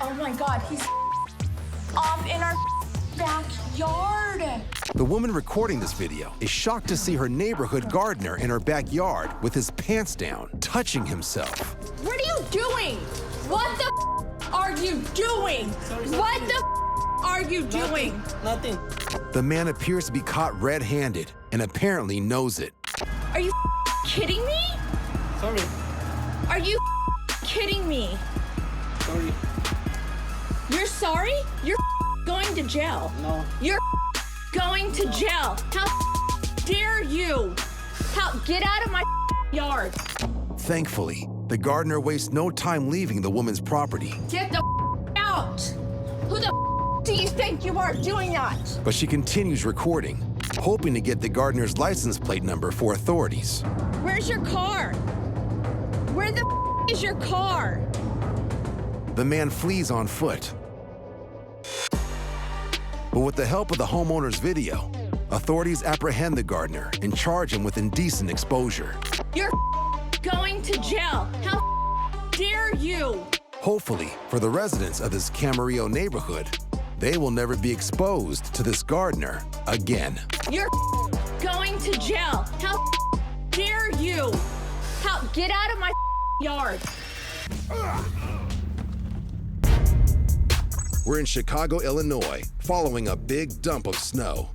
Oh my God, he's off in our backyard. The woman recording this video is shocked to see her neighborhood gardener in her backyard with his pants down, touching himself. What are you doing? What the are you doing? What the are you doing? Nothing. The man appears to be caught red-handed and apparently knows it. Are you kidding me? Sorry. Are you kidding me? Sorry. You're sorry? You're going to jail. No. You're going to jail. How dare you? Get out of my yard. Thankfully, the gardener wastes no time leaving the woman's property, Get the out. Who the do you think you are doing that? but she continues recording, hoping to get the gardener's license plate number for authorities. Where's your car? Where the is your car? The man flees on foot. But with the help of the homeowner's video, authorities apprehend the gardener and charge him with indecent exposure. You're going to jail. How dare you? Hopefully, for the residents of this Camarillo neighborhood, they will never be exposed to this gardener again. You're going to jail. How dare you? Get out of my yard. We're in Chicago, Illinois, following a big dump of snow.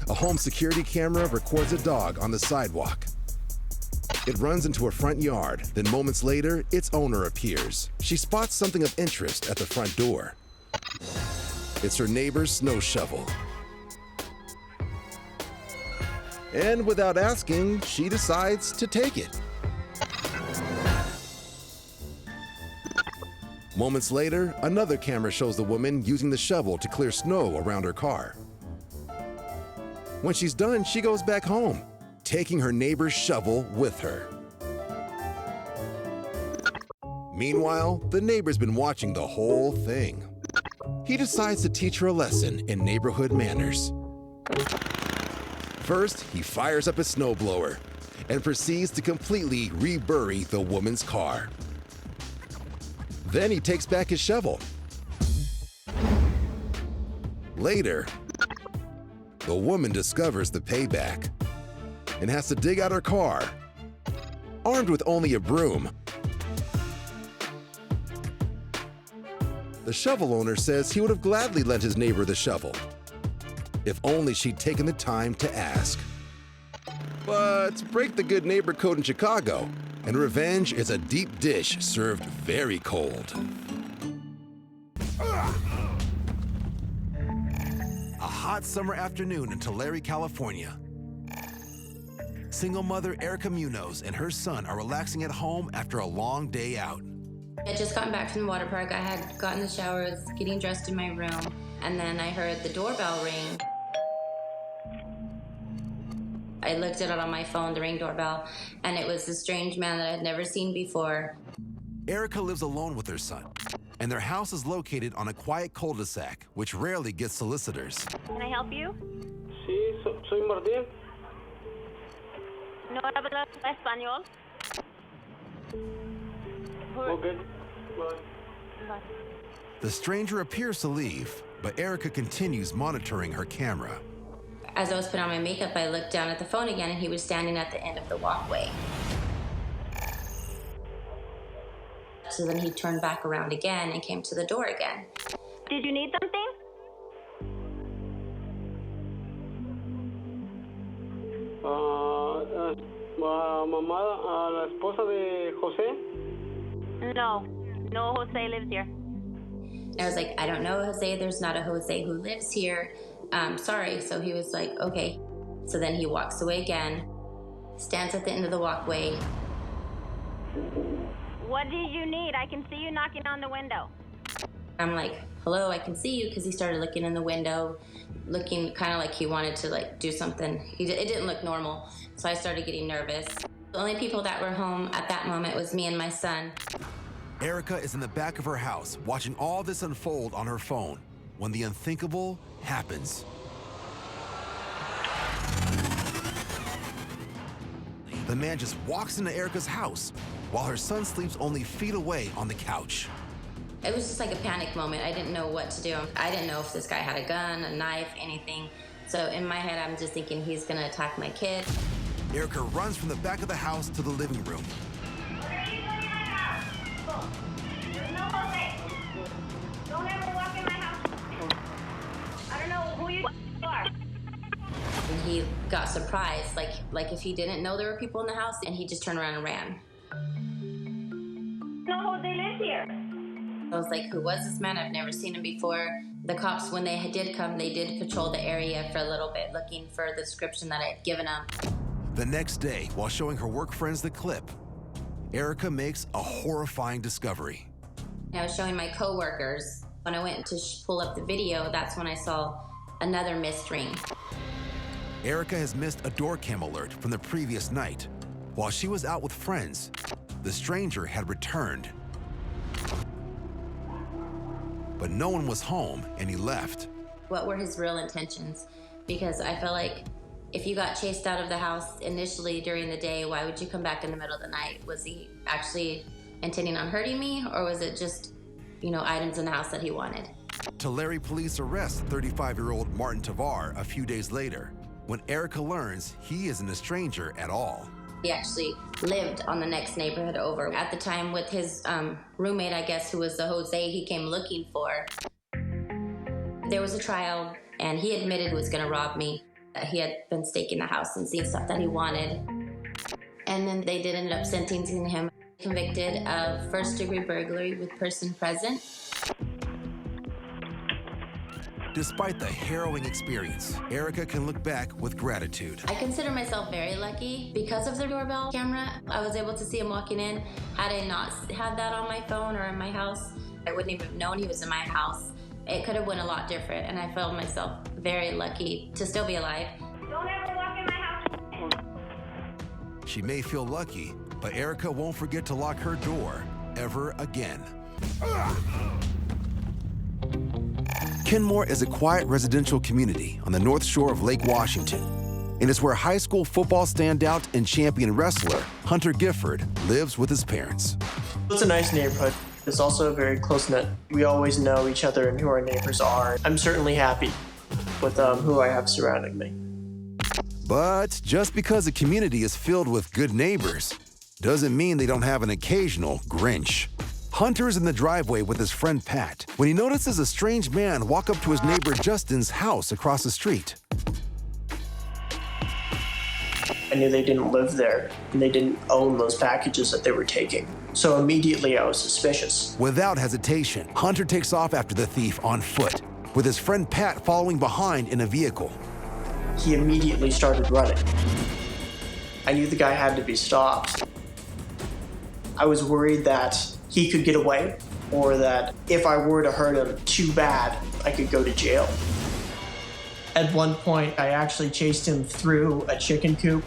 A home security camera records a dog on the sidewalk. It runs into a front yard, then moments later, its owner appears. She spots something of interest at the front door. It's her neighbor's snow shovel. And without asking, she decides to take it. Moments later, another camera shows the woman using the shovel to clear snow around her car. When she's done, she goes back home, taking her neighbor's shovel with her. Meanwhile, the neighbor's been watching the whole thing. He decides to teach her a lesson in neighborhood manners. First, he fires up his snowblower and proceeds to completely rebury the woman's car. Then he takes back his shovel. Later, the woman discovers the payback and has to dig out her car, armed with only a broom. The shovel owner says he would have gladly lent his neighbor the shovel, if only she'd taken the time to ask. But break the good neighbor code in Chicago, and revenge is a deep dish served very cold. A hot summer afternoon in Tulare, California. Single mother Erica Munoz and her son are relaxing at home after a long day out. I had just gotten back from the water park. I had gotten in the shower, was getting dressed in my room, and then I heard the doorbell ring. I looked at it on my phone, the Ring doorbell, and it was a strange man that I had never seen before. Erica lives alone with her son, and their house is located on a quiet cul-de-sac, which rarely gets solicitors. Can I help you? Sí, soy Martín. No hablo español. Okay. Bye. Bye. The stranger appears to leave, but Erica continues monitoring her camera. As I was putting on my makeup, I looked down at the phone again, and he was standing at the end of the walkway. So then he turned back around again and came to the door again. Did you need something? Mamá, la esposa de José. No. No Jose lives here. And I was like, I don't know Jose, there's not a Jose who lives here. Sorry. So he was like, okay. So then he walks away again, stands at the end of the walkway. What do you need? I can see you knocking on the window. I'm like, hello, I can see you, because he started looking in the window, looking kind of like he wanted to like do something. It didn't look normal. So I started getting nervous. The only people that were home at that moment was me and my son. Erica is in the back of her house watching all this unfold on her phone when the unthinkable happens. The man just walks into Erica's house while her son sleeps only feet away on the couch. It was just like a panic moment. I didn't know what to do. I didn't know if this guy had a gun, a knife, anything. So in my head, I'm just thinking he's gonna attack my kid. Erica runs from the back of the house to the living room. No, Jose. Don't ever walk in my house. I don't know who you are. And he got surprised, like if he didn't know there were people in the house, and he just turned around and ran. No, Jose lives here. I was like, who was this man? I've never seen him before. The cops, when they did come, they did patrol the area for a little bit, looking for the description that I had given them. The next day, while showing her work friends the clip, Erica makes a horrifying discovery. I was showing my coworkers. When I went to pull up the video, that's when I saw another missed ring. Erica has missed a door cam alert from the previous night. While she was out with friends, the stranger had returned. But no one was home, and he left. What were his real intentions? Because I felt like if you got chased out of the house initially during the day, why would you come back in the middle of the night? Was he actually intending on hurting me, or was it just, items in the house that he wanted? Tulare police arrest 35-year-old Martin Tavar a few days later, when Erica learns he isn't a stranger at all. He actually lived on the next neighborhood over. At the time with his roommate, I guess, who was the Jose he came looking for. There was a trial, and he admitted he was gonna rob me. He had been staking the house and seen stuff that he wanted. And then they did end up sentencing him, convicted of first-degree burglary with person present. Despite the harrowing experience, Erica can look back with gratitude. I consider myself very lucky. Because of the doorbell camera, I was able to see him walking in. Had I not had that on my phone or in my house, I wouldn't even have known he was in my house. It could have went a lot different, and I felt myself very lucky to still be alive. Don't ever walk in my house. She may feel lucky, but Erica won't forget to lock her door ever again. Kenmore is a quiet residential community on the north shore of Lake Washington, and is where high school football standout and champion wrestler Hunter Gifford lives with his parents. It's a nice neighborhood. It's also very close-knit. We always know each other and who our neighbors are. I'm certainly happy with who I have surrounding me. But just because a community is filled with good neighbors doesn't mean they don't have an occasional Grinch. Hunter's in the driveway with his friend Pat when he notices a strange man walk up to his neighbor Justin's house across the street. I knew they didn't live there, and they didn't own those packages that they were taking. So immediately I was suspicious. Without hesitation, Hunter takes off after the thief on foot, with his friend Pat following behind in a vehicle. He immediately started running. I knew the guy had to be stopped. I was worried that he could get away, or that if I were to hurt him too bad, I could go to jail. At one point, I actually chased him through a chicken coop,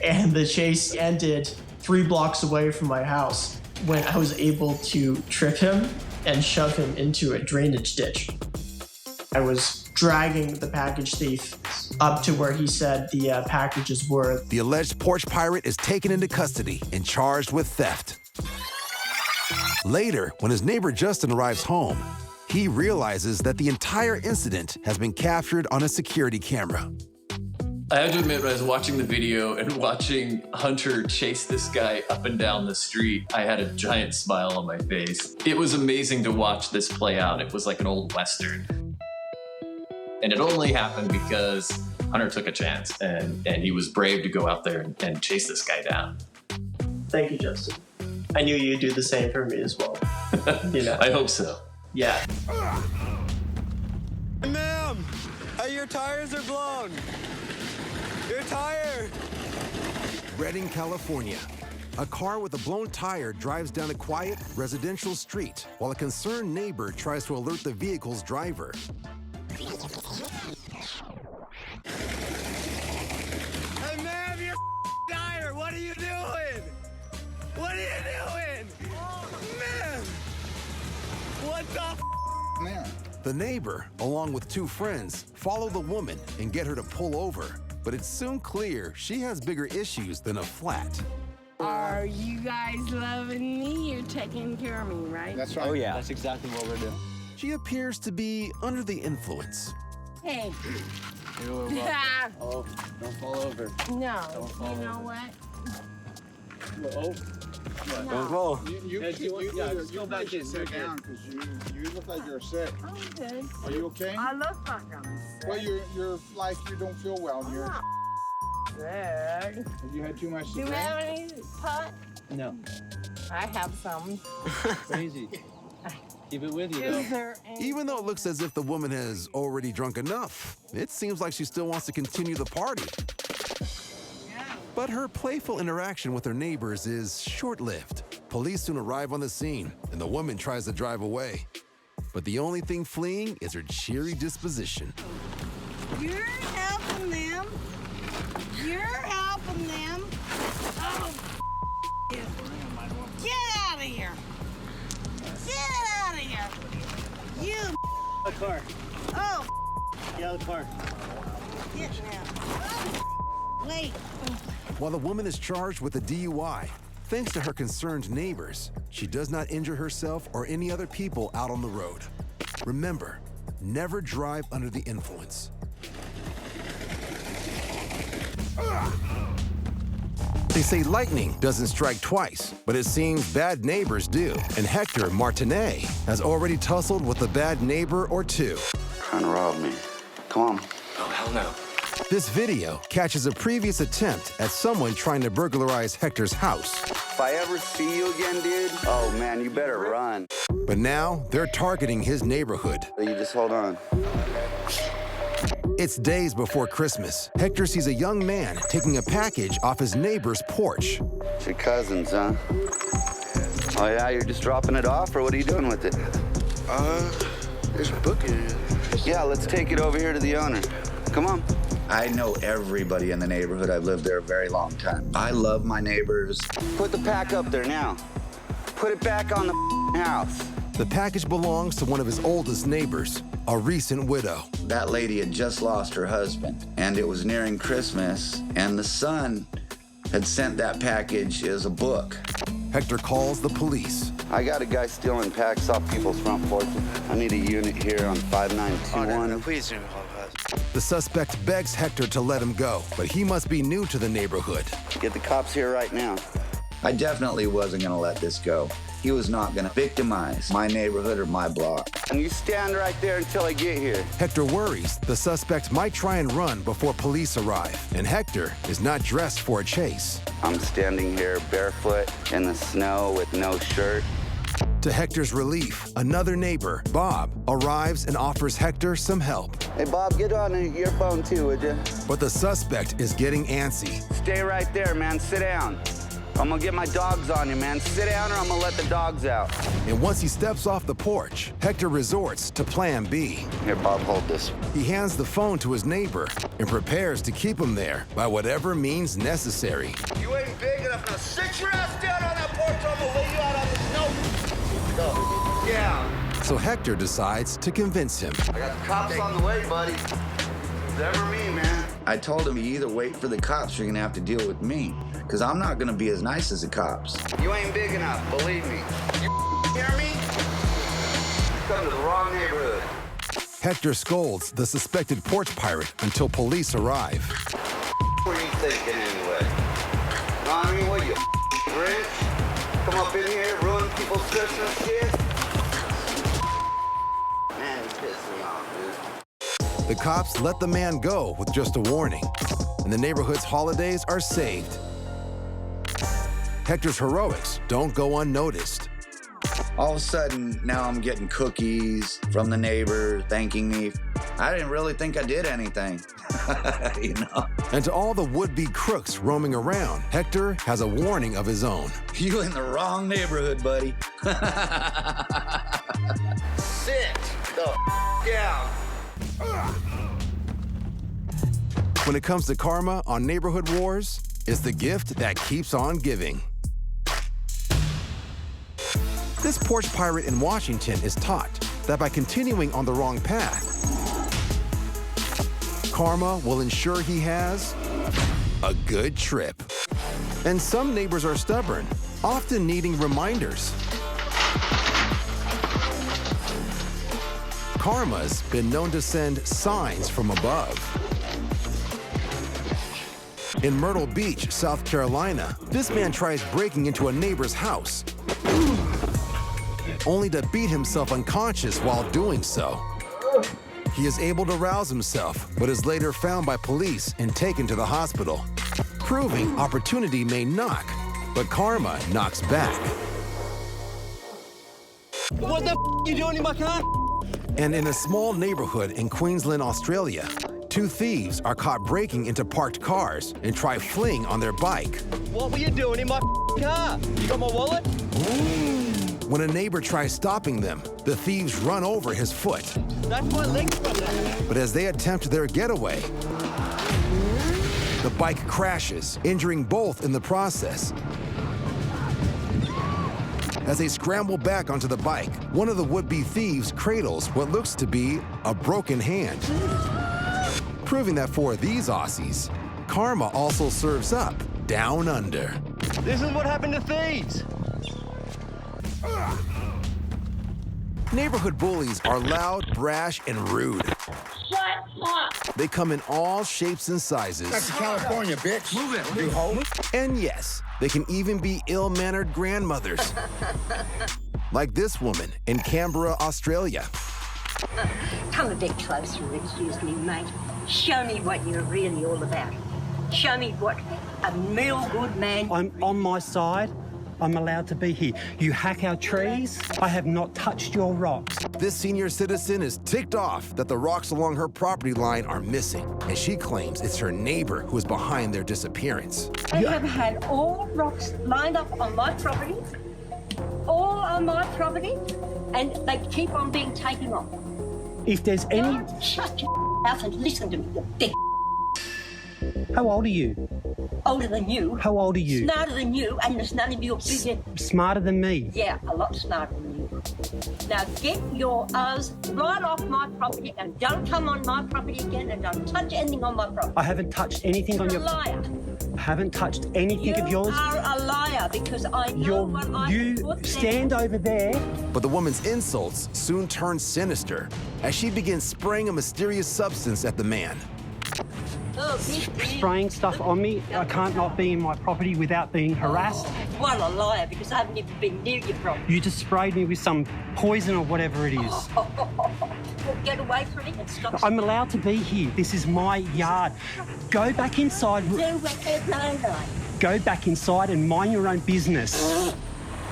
and the chase ended 3 blocks away from my house when I was able to trip him and shove him into a drainage ditch. I was dragging the package thief up to where he said the packages were. The alleged porch pirate is taken into custody and charged with theft. Later, when his neighbor Justin arrives home, he realizes that the entire incident has been captured on a security camera. I have to admit, when I was watching the video and watching Hunter chase this guy up and down the street, I had a giant smile on my face. It was amazing to watch this play out. It was like an old Western. And it only happened because Hunter took a chance and he was brave to go out there and chase this guy down. Thank you, Justin. I knew you'd do the same for me as well. I hope so. Yeah. Ma'am, your tires are blown. Your tire. Redding, California. A car with a blown tire drives down a quiet residential street while a concerned neighbor tries to alert the vehicle's driver. Hey, ma'am, your tire. What are you doing? What are you doing? Man! What the man? The neighbor, along with 2 friends, follow the woman and get her to pull over. But it's soon clear she has bigger issues than a flat. Are you guys loving me? You're taking care of me, right? That's right. Oh, yeah. That's exactly what we're doing. She appears to be under the influence. Hey. Oh, don't fall over. No, you know what? Oh. No. Don't fall. You go back in. Sit down because you look like you're sick. I'm good. Are you okay? I look like I'm sick. Well, you're like you don't feel well. I'm You're, not sick. have you had too much to Do you drink? have any pot? No. I have some. Crazy. Keep it with you, Is though. there any? Even though it looks as if the woman has already drunk enough, it seems like she still wants to continue the party. But her playful interaction with her neighbors is short-lived. Police soon arrive on the scene, and the woman tries to drive away. But the only thing fleeing is her cheery disposition. You're helping them. You're helping them. Oh, you. Get out of here. Get out of here. You. The car. Oh, Yeah, the car. get now. Wait. While the woman is charged with a DUI, thanks to her concerned neighbors, she does not injure herself or any other people out on the road. Remember, never drive under the influence. They say lightning doesn't strike twice, but it seems bad neighbors do. And Hector Martinet has already tussled with a bad neighbor or two. Trying to rob me. Come on. Oh, hell no. This video catches a previous attempt at someone trying to burglarize Hector's house. If I ever see you again, dude, oh man, you better run. But now they're targeting his neighborhood. You just hold on. It's days before Christmas. Hector sees a young man taking a package off his neighbor's porch. It's your cousins, huh? Oh yeah, you're just dropping it off, or what are you doing with it? There's a book in it. Yeah, let's take it over here to the owner. Come on. I know everybody in the neighborhood. I've lived there a very long time. I love my neighbors. Put the pack up there now. Put it back on the house. The package belongs to one of his oldest neighbors, a recent widow. That lady had just lost her husband, and it was nearing Christmas, and the son had sent that package as a book. Hector calls the police. I got a guy stealing packs off people's front porches. I need a unit here on 5921. No, please don't call us. The suspect begs Hector to let him go, but he must be new to the neighborhood. Get the cops here right now. I definitely wasn't gonna let this go. He was not gonna victimize my neighborhood or my block. And you stand right there until I get here. Hector worries the suspect might try and run before police arrive, and Hector is not dressed for a chase. I'm standing here barefoot in the snow with no shirt. To Hector's relief, another neighbor, Bob, arrives and offers Hector some help. Hey, Bob, get on your phone too, would you? But the suspect is getting antsy. Stay right there, man. Sit down. I'm gonna get my dogs on you, man. Sit down or I'm gonna let the dogs out. And once he steps off the porch, Hector resorts to plan B. Here, Bob, hold this. He hands the phone to his neighbor and prepares to keep him there by whatever means necessary. You ain't big enough. Now sit your ass down on that porch. I'm gonna lay you out on the snow. Go. Yeah. So Hector decides to convince him. I got the cops on the way, buddy. It's ever me, man. I told him, you either wait for the cops or you're gonna have to deal with me. Because I'm not gonna be as nice as the cops. You ain't big enough, believe me. You hear me? You come to the wrong neighborhood. Hector scolds the suspected porch pirate until police arrive. What are you thinking anyway? No, I mean, what you, Grinch? Come up in here, ruin people's Christmas shit? Man, you piss me off, dude. The cops let the man go with just a warning, and the neighborhood's holidays are saved. Hector's heroics don't go unnoticed. All of a sudden, now I'm getting cookies from the neighbors thanking me. I didn't really think I did anything, you know? And to all the would-be crooks roaming around, Hector has a warning of his own. You in the wrong neighborhood, buddy. Sit the down. When it comes to karma on Neighborhood Wars, it's the gift that keeps on giving. This porch pirate in Washington is taught that by continuing on the wrong path, karma will ensure he has a good trip. And some neighbors are stubborn, often needing reminders. Karma's been known to send signs from above. In Myrtle Beach, South Carolina, this man tries breaking into a neighbor's house, only to beat himself unconscious while doing so. He is able to rouse himself, but is later found by police and taken to the hospital, proving opportunity may knock, but karma knocks back. What the you doing in my car? And in a small neighborhood in Queensland, Australia, two thieves are caught breaking into parked cars and try fleeing on their bike. What were you doing in my car? You got my wallet? When a neighbor tries stopping them, the thieves run over his foot. That's my legs from there. But as they attempt their getaway, the bike crashes, injuring both in the process. As they scramble back onto the bike, one of the would-be thieves cradles what looks to be a broken hand, proving that for these Aussies, karma also serves up down under. This is what happened to thieves. Neighborhood bullies are loud, brash, and rude. Shut up. They come in all shapes and sizes. That's California, bitch. Move it. You hoe. And yes, they can even be ill-mannered grandmothers. Like this woman in Canberra, Australia. Come a bit closer, excuse me, mate. Show me what you're really all about. Show me what a meal-good man... I'm on my side. I'm allowed to be here. You hack our trees. I have not touched your rocks. This senior citizen is ticked off that the rocks along her property line are missing, and she claims it's her neighbor who is behind their disappearance. I have had all rocks lined up on my property, all on my property, and they keep on being taken off. If there's any... Don't shut your mouth and listen to me, you big... How old are you? Older than you. How old are you? Smarter than you, and there's none of your business. Smarter than me? Yeah, a lot smarter than you. Now get your ass right off my property and don't come on my property again and don't touch anything on my property. I haven't touched anything on your... You're a liar. I haven't touched anything of yours. You are a liar because I know what I put stand over there. But the woman's insults soon turn sinister as she begins spraying a mysterious substance at the man. Oh, Spraying stuff on me. I can't not be in my property without being harassed. What a liar, because I haven't even been near your property. You just sprayed me with some poison or whatever it is. Well, get away from it and stop. I'm allowed to be here. This is my yard. Go back inside. Do whatever I like. Go back inside and mind your own business.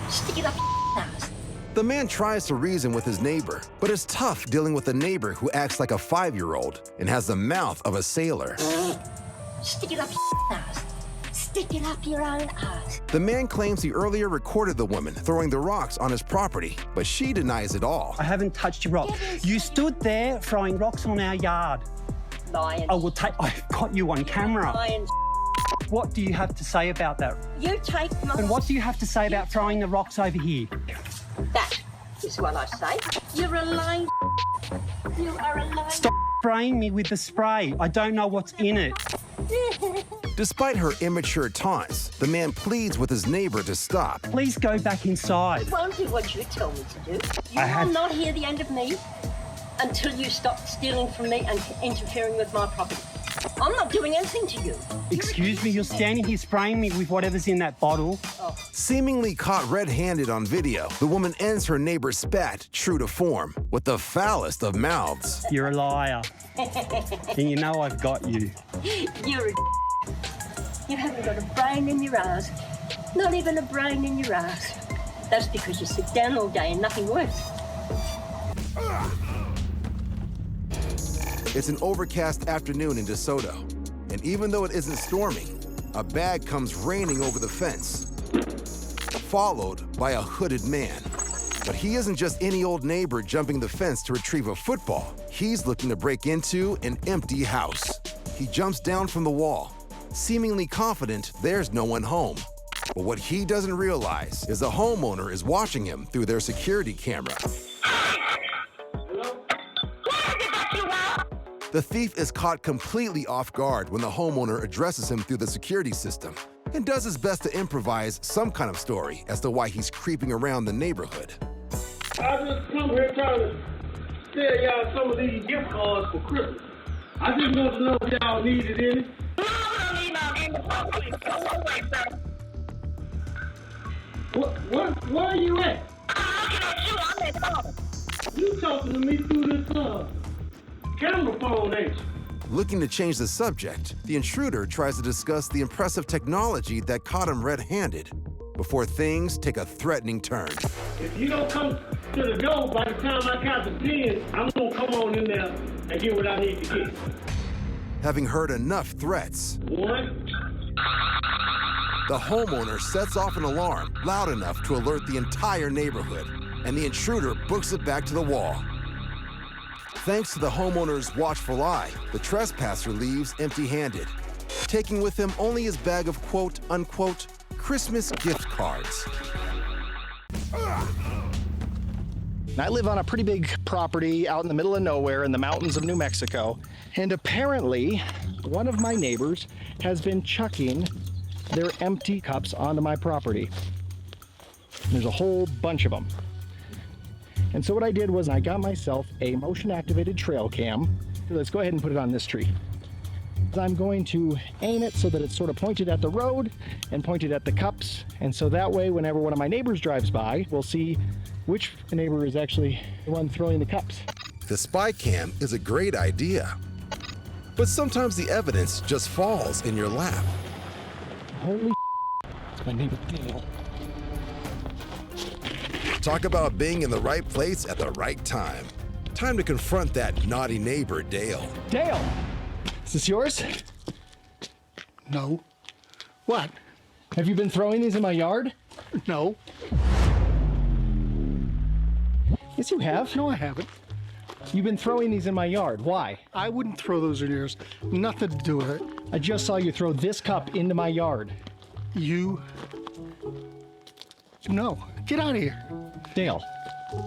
Stick it up your ass. The man tries to reason with his neighbor, but it's tough dealing with a neighbor who acts like a 5-year-old and has the mouth of a sailor. Stick it up your ass. Stick it up your own ass. The man claims he earlier recorded the woman throwing the rocks on his property, but she denies it all. I haven't touched your rock. You stood there throwing rocks on our yard. Lion. I've got you on camera. Lion. What do you have to say about that? You take my... And what do you have to say about throwing the rocks over here? That is what I say. You're a lion. You are a lion. Stop spraying me with the spray. I don't know what's in it. Despite her immature taunts, the man pleads with his neighbor to stop. Please go back inside. I won't do what you tell me to do. You I will not hear the end of me until you stop stealing from me and interfering with my property. I'm not doing anything to you. Excuse me, you're standing here spraying me with whatever's in that bottle. Oh. Seemingly caught red-handed on video, the woman ends her neighbor's spat, true to form, with the foulest of mouths. You're a liar. And you know I've got you. You're a... You haven't got a brain in your ass. Not even a brain in your ass. That's because you sit down all day and nothing works. It's an overcast afternoon in DeSoto, and even though it isn't storming, a bag comes raining over the fence, followed by a hooded man. But he isn't just any old neighbor jumping the fence to retrieve a football. He's looking to break into an empty house. He jumps down from the wall, seemingly confident there's no one home. But what he doesn't realize is the homeowner is watching him through their security camera. The thief is caught completely off guard when the homeowner addresses him through the security system. and does his best to improvise some kind of story as to why he's creeping around the neighborhood. I just come here trying to sell y'all some of these gift cards for Christmas. I just want to know if y'all needed any. No, we don't need no in the public. Go away, sir. Where are you at? I'm looking at you. I'm at home. You talking to me through this camera phone, ain't you? Looking to change the subject, the intruder tries to discuss the impressive technology that caught him red-handed before things take a threatening turn. If you don't come to the door by the time I count to 10, I'm gonna come on in there and get what I need to get. Having heard enough threats, 1. the homeowner sets off an alarm loud enough to alert the entire neighborhood, and the intruder books it back to the wall. Thanks to the homeowner's watchful eye, the trespasser leaves empty-handed, taking with him only his bag of quote-unquote Christmas gift cards. I live on a pretty big property out in the middle of nowhere in the mountains of New Mexico, and apparently one of my neighbors has been chucking their empty cups onto my property. There's a whole bunch of them. And so what I did was I got myself a motion-activated trail cam. Let's go ahead and put it on this tree. I'm going to aim it so that it's sort of pointed at the road and pointed at the cups. And so that way, whenever one of my neighbors drives by, we'll see which neighbor is actually the one throwing the cups. The spy cam is a great idea, but sometimes the evidence just falls in your lap. Holy it's my neighbor Dale. Talk about being in the right place at the right time. Time to confront that naughty neighbor, Dale. Dale! Is this yours? No. What? Have you been throwing these in my yard? No. Yes, you have. No, I haven't. You've been throwing these in my yard. Why? I wouldn't throw those in yours. Nothing to do with it. I just saw you throw this cup into my yard. You... No. Get out of here. Dale,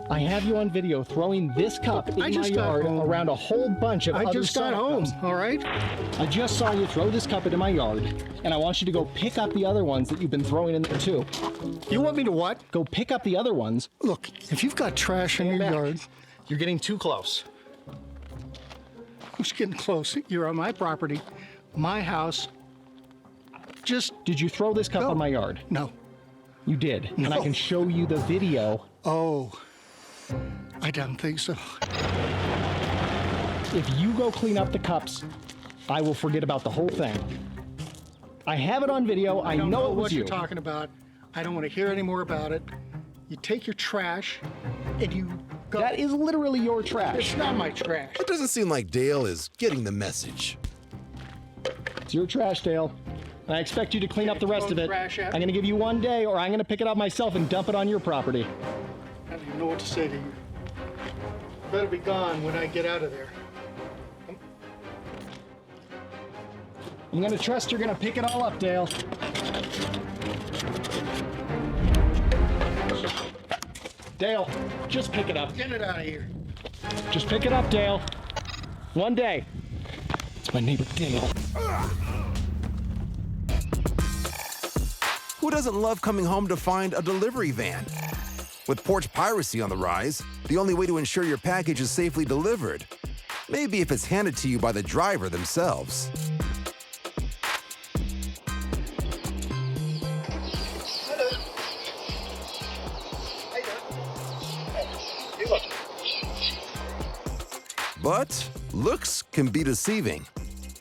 I have you on video throwing this cup in my yard around a whole bunch of other I just got home, cups. all right? I just saw you throw this cup into my yard, and I want you to go pick up the other ones that you've been throwing in there too. You want me to what? Go pick up the other ones. Look, if you've got trash in your yard... You're getting too close. Who's getting close? You're on my property, my house. Just... Did you throw this cup on my yard? No. You did, no. And I can show you the video. Oh, I don't think so. If you go clean up the cups, I will forget about the whole thing. I have it on video. I don't know it was what you. You're talking about. I don't want to hear any more about it. You take your trash and you go. That is literally your trash. It's not my trash. It doesn't seem like Dale is getting the message. It's your trash, Dale. I expect you to clean up the rest of it. I'm going to give you 1 day, or I'm going to pick it up myself and dump it on your property. I don't even know what to say to you. Better be gone when I get out of there. I'm going to trust you're going to pick it all up, Dale. Dale, just pick it up. Get it out of here. Just pick it up, Dale. 1 day. It's my neighbor, Dale. Who doesn't love coming home to find a delivery van? With porch piracy on the rise, the only way to ensure your package is safely delivered may be if it's handed to you by the driver themselves. But looks can be deceiving.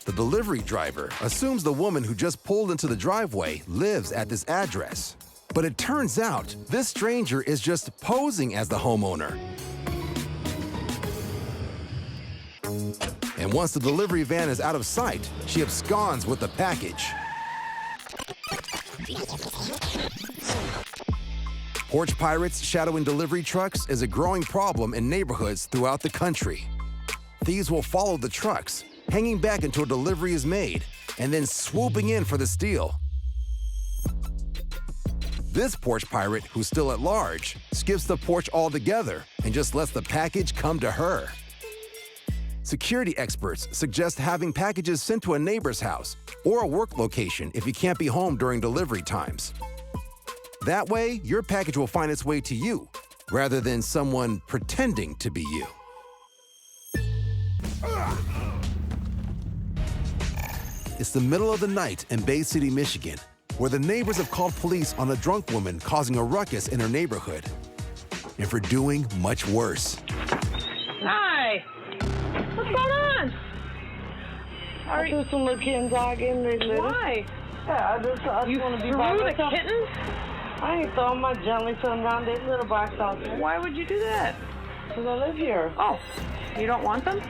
The delivery driver assumes the woman who just pulled into the driveway lives at this address. But it turns out this stranger is just posing as the homeowner. And once the delivery van is out of sight, she absconds with the package. Porch pirates shadowing delivery trucks is a growing problem in neighborhoods throughout the country. Thieves will follow the trucks, hanging back until delivery is made, and then swooping in for the steal. This porch pirate, who's still at large, skips the porch altogether and just lets the package come to her. Security experts suggest having packages sent to a neighbor's house or a work location if you can't be home during delivery times. That way, your package will find its way to you, rather than someone pretending to be you. It's the middle of the night in Bay City, Michigan, where the neighbors have called police on a drunk woman causing a ruckus in her neighborhood, and for doing much worse. Hi. What's going on? I threw some little kitten dog in there. Why? Yeah, I just want to be by threw the myself. kittens? I ain't throwing my gently son down this little box out there. Why would you do that? Because I live here. Oh, you don't want them?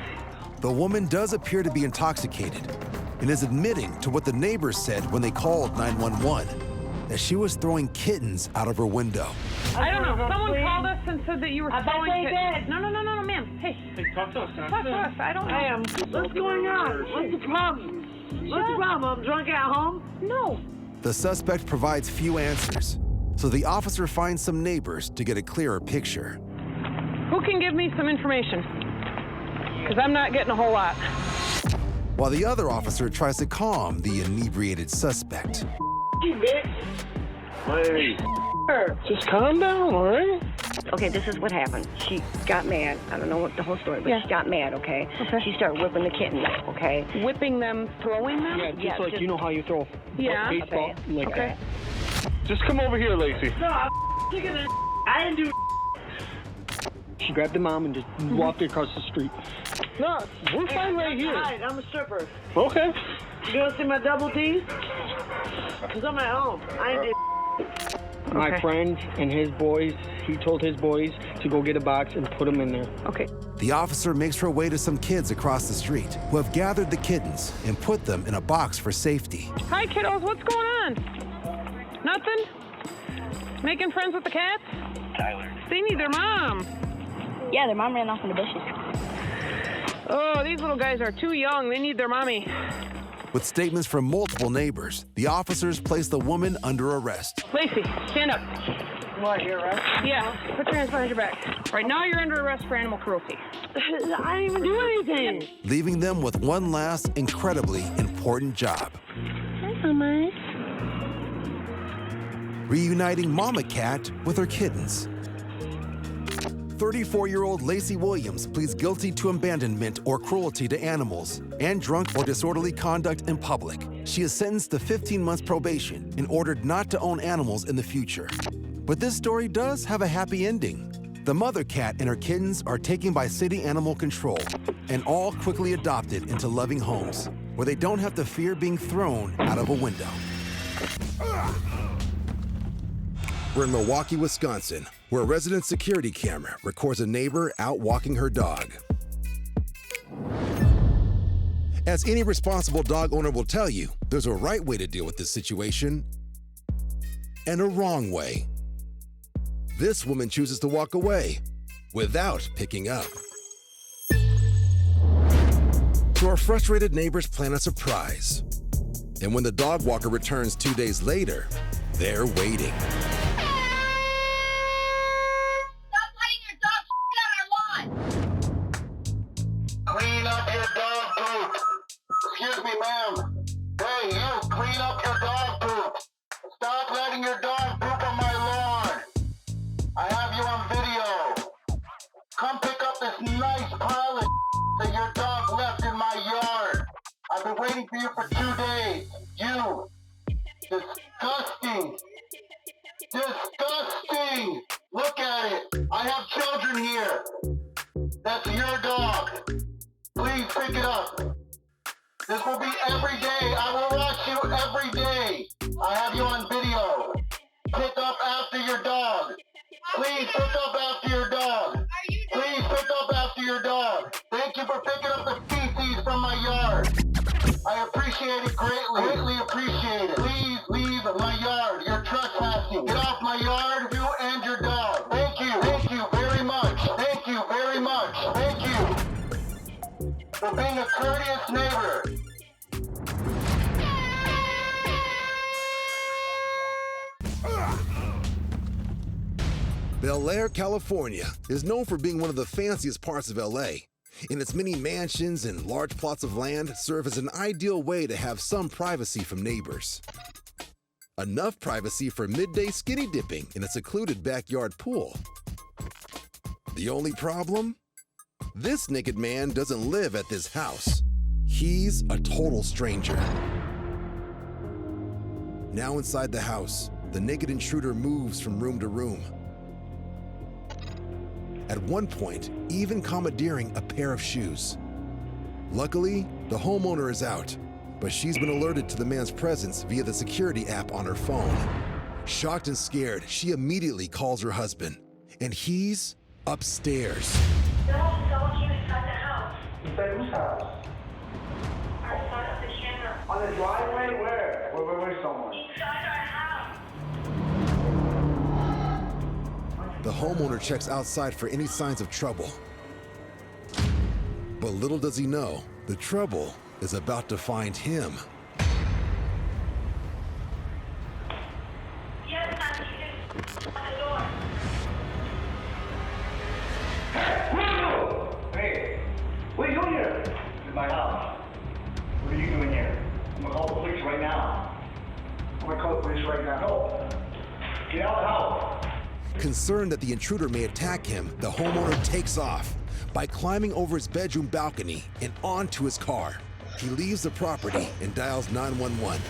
The woman does appear to be intoxicated and is admitting to what the neighbors said when they called 911, that she was throwing kittens out of her window. I don't know. Someone called us and said that you were throwing they kittens. did. No, ma'am. Hey, Talk to us, talk to us. I don't know. I am. What's going on? What's the problem? What's the problem? I'm drunk at home? No. The suspect provides few answers, so the officer finds some neighbors to get a clearer picture. Who can give me some information? Because I'm not getting a whole lot. While the other officer tries to calm the inebriated suspect. Hey, just calm down, all right? Okay, this is what happened. She got mad. I don't know what the whole story, but she got mad, okay? She started whipping the kitten up, okay? Whipping them, throwing them? Yeah, just you know how you throw Yeah. a baseball. Like Okay. Just come over here, Lacey. No, I'm sick of this. I didn't do. She grabbed the mom and just walked her across the street. No, we're fine right here. I'm a stripper. Okay. You want to see my double T's? Because I'm at home. I ain't did. My friend and his boys, he told his boys to go get a box and put them in there. Okay. The officer makes her way to some kids across the street who have gathered the kittens and put them in a box for safety. Hi, kiddos. What's going on? Nothing? Making friends with the cats? Tyler. They need their mom. Yeah, their mom ran off in the bushes. Oh, these little guys are too young. They need their mommy. With statements from multiple neighbors, the officers place the woman under arrest. Lacey, stand up. What, here, right? Yeah, put your hands behind your back. Right now, you're under arrest for animal cruelty. I didn't even do anything. Leaving them with one last incredibly important job. Hi, Mama. Reuniting Mama Cat with her kittens. 34-year-old Lacey Williams pleads guilty to abandonment or cruelty to animals and drunk or disorderly conduct in public. She is sentenced to 15 months probation and ordered not to own animals in the future. But this story does have a happy ending. The mother cat and her kittens are taken by city animal control and all quickly adopted into loving homes where they don't have to fear being thrown out of a window. We're in Milwaukee, Wisconsin, where a resident security camera records a neighbor out walking her dog. As any responsible dog owner will tell you, there's a right way to deal with this situation and a wrong way. This woman chooses to walk away without picking up. So our frustrated neighbors plan a surprise. And when the dog walker returns 2 days later, they're waiting. Clean up your dog poop. Excuse me, ma'am. Hey, you, clean up your dog poop. Stop letting your dog poop on my lawn. I have you on video. Come pick up this nice pile of that your dog left in my yard. I've been waiting for you for 2 days. You. Disgusting. Disgusting. Look at it. I have children here. That's your dog. Please pick it up. This will be every day. I will watch you every day. I have you on video. Pick up after your dog. Please pick up after your dog. Please pick up after your dog. Thank you for picking up the feces from my yard. I appreciate it greatly. Greatly appreciate it. Please leave my yard. You're trespassing. Get off my yard, you and your dog. Thank you. Thank you very much. Thank you very much. Thank you for being a courteous neighbor. Bel Air, California is known for being one of the fanciest parts of LA, and its many mansions and large plots of land serve as an ideal way to have some privacy from neighbors. Enough privacy for midday skinny dipping in a secluded backyard pool. The only problem? This naked man doesn't live at this house. He's a total stranger. Now inside the house, the naked intruder moves from room to room. At one point, even commandeering a pair of shoes. Luckily, the homeowner is out, but she's been alerted to the man's presence via the security app on her phone. Shocked and scared, she immediately calls her husband, and he's upstairs. No, someone came inside the house. Inside whose house? Outside of the camera. On the driveway? Where's someone? Inside our house. The homeowner checks outside for any signs of trouble. But little does he know, the trouble is about to find him. Yes, Nancy, he's on the door. Hey, what are you doing here? In my house. What are you doing here? I'm gonna call the police right now. I'm gonna call the police right now. No. Get out of the house. Concerned that the intruder may attack him, the homeowner takes off by climbing over his bedroom balcony and onto his car. He leaves the property and dials 911.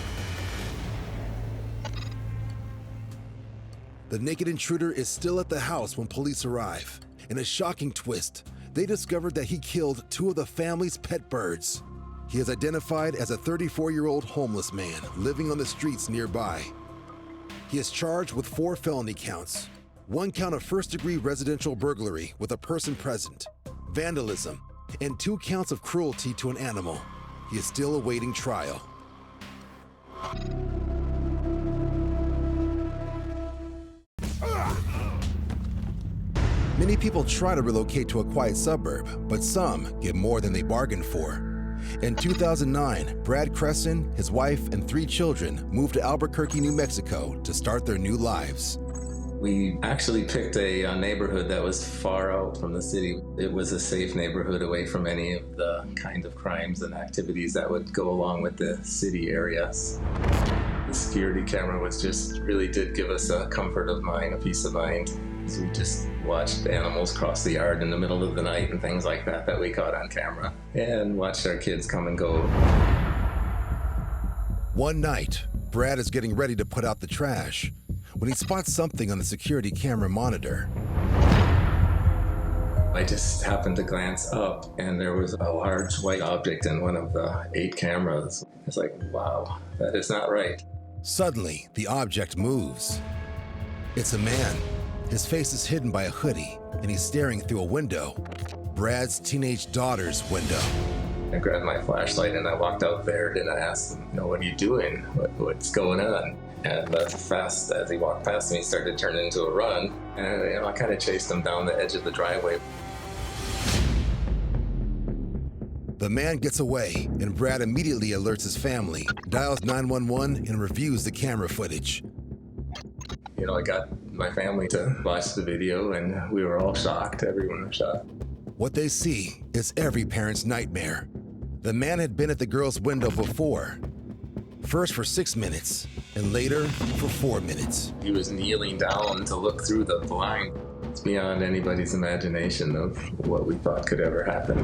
The naked intruder is still at the house when police arrive. In a shocking twist, they discovered that he killed two of the family's pet birds. He is identified as a 34-year-old homeless man living on the streets nearby. He is charged with 4 felony counts. 1 count of first-degree residential burglary with a person present, vandalism, and 2 counts of cruelty to an animal. He is still awaiting trial. Many people try to relocate to a quiet suburb, but some get more than they bargained for. In 2009, Brad Cresson, his wife, and 3 children moved to Albuquerque, New Mexico to start their new lives. We actually picked a neighborhood that was far out from the city. It was a safe neighborhood away from any of the kind of crimes and activities that would go along with the city areas. The security camera really did give us a comfort of mind, a peace of mind. So we just watched animals cross the yard in the middle of the night and things like that we caught on camera, and watched our kids come and go. One night, Brad is getting ready to put out the trash when he spots something on the security camera monitor. I just happened to glance up, and there was a large white object in one of the 8 cameras. It's like, wow, that is not right. Suddenly, the object moves. It's a man. His face is hidden by a hoodie, and he's staring through a window. Brad's teenage daughter's window. I grabbed my flashlight and I walked out there and I asked him, what are you doing? What's going on? And fast as he walked past me, he started turning into a run. And I kind of chased him down the edge of the driveway. The man gets away, and Brad immediately alerts his family, dials 911, and reviews the camera footage. I got my family to watch the video, and we were all shocked. Everyone was shocked. What they see is every parent's nightmare. The man had been at the girl's window before. First for 6 minutes, and later for 4 minutes. He was kneeling down to look through the blind. It's beyond anybody's imagination of what we thought could ever happen.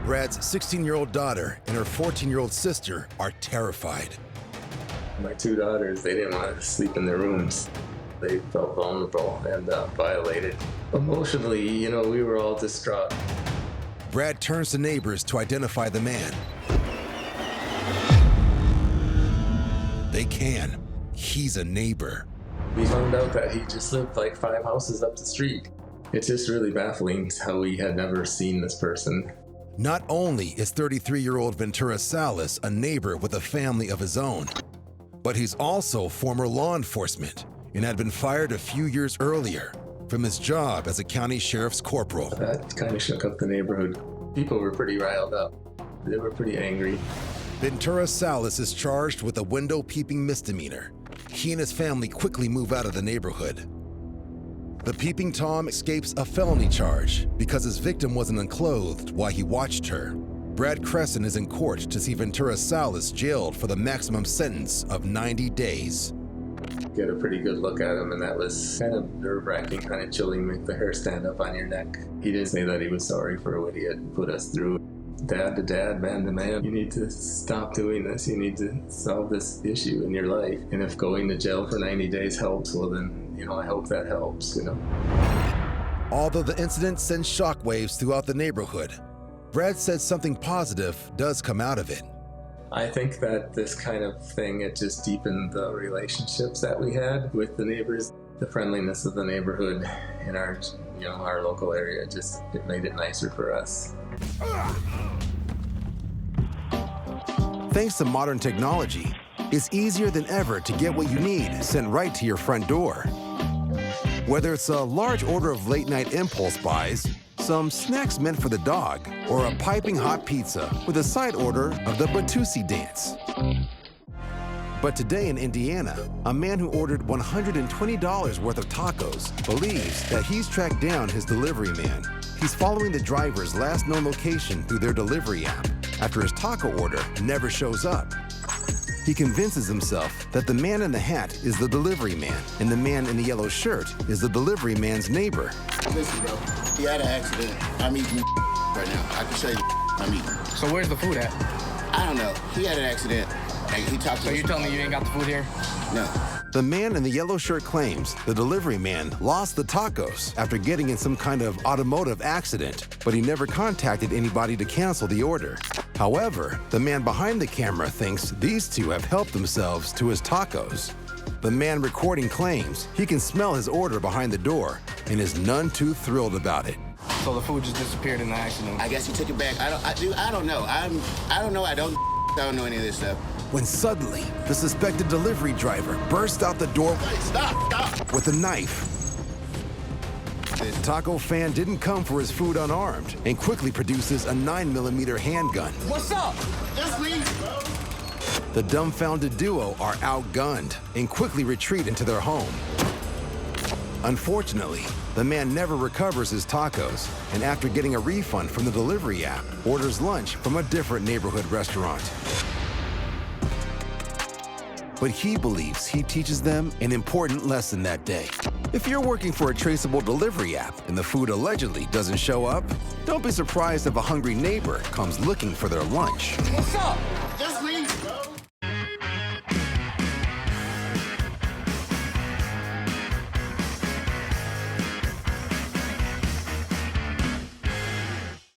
Brad's 16-year-old daughter and her 14-year-old sister are terrified. My 2 daughters, they didn't want to sleep in their rooms. They felt vulnerable and violated. Emotionally, we were all distraught. Brad turns to neighbors to identify the man. They can. He's a neighbor. We found out that he just lived like 5 houses up the street. It's just really baffling how we had never seen this person. Not only is 33-year-old Ventura Salas a neighbor with a family of his own, but he's also former law enforcement and had been fired a few years earlier from his job as a county sheriff's corporal. That kind of shook up the neighborhood. People were pretty riled up. They were pretty angry. Ventura Salas is charged with a window peeping misdemeanor. He and his family quickly move out of the neighborhood. The peeping Tom escapes a felony charge because his victim wasn't unclothed while he watched her. Brad Crescent is in court to see Ventura Salas jailed for the maximum sentence of 90 days. Get a pretty good look at him, and that was kind of nerve-wracking, kind of chilling, make the hair stand up on your neck. He didn't say that he was sorry for what he had put us through. Dad to dad, man to man, you need to stop doing this. You need to solve this issue in your life. And if going to jail for 90 days helps, well then, I hope that helps, Although the incident sends shockwaves throughout the neighborhood, Brad said something positive does come out of it. I think that this kind of thing, it just deepened the relationships that we had with the neighbors. The friendliness of the neighborhood in our, our local area, it made it nicer for us. Thanks to modern technology, it's easier than ever to get what you need sent right to your front door. Whether it's a large order of late-night impulse buys, some snacks meant for the dog, or a piping hot pizza with a side order of the Batusi dance. But today in Indiana, a man who ordered $120 worth of tacos believes that he's tracked down his delivery man. He's following the driver's last known location through their delivery app after his taco order never shows up. He convinces himself that the man in the hat is the delivery man, and the man in the yellow shirt is the delivery man's neighbor. Listen, bro, he had an accident. I'm eating right now. I can show you I'm eating. So where's the food at? I don't know. He had an accident. He talked to So you're telling me you ain't got the food here? No. The man in the yellow shirt claims the delivery man lost the tacos after getting in some kind of automotive accident, but he never contacted anybody to cancel the order. However, the man behind the camera thinks these two have helped themselves to his tacos. The man recording claims he can smell his order behind the door and is none too thrilled about it. So the food just disappeared in the accident? I guess he took it back. I don't know. I don't know. I don't know any of this stuff. When suddenly, the suspected delivery driver burst out the door with a knife. The taco fan didn't come for his food unarmed and quickly produces a 9mm handgun. What's up? Just leave. The dumbfounded duo are outgunned and quickly retreat into their home. Unfortunately, the man never recovers his tacos, and after getting a refund from the delivery app, orders lunch from a different neighborhood restaurant. But he believes he teaches them an important lesson that day. If you're working for a traceable delivery app and the food allegedly doesn't show up, don't be surprised if a hungry neighbor comes looking for their lunch. What's up? Just leave, bro.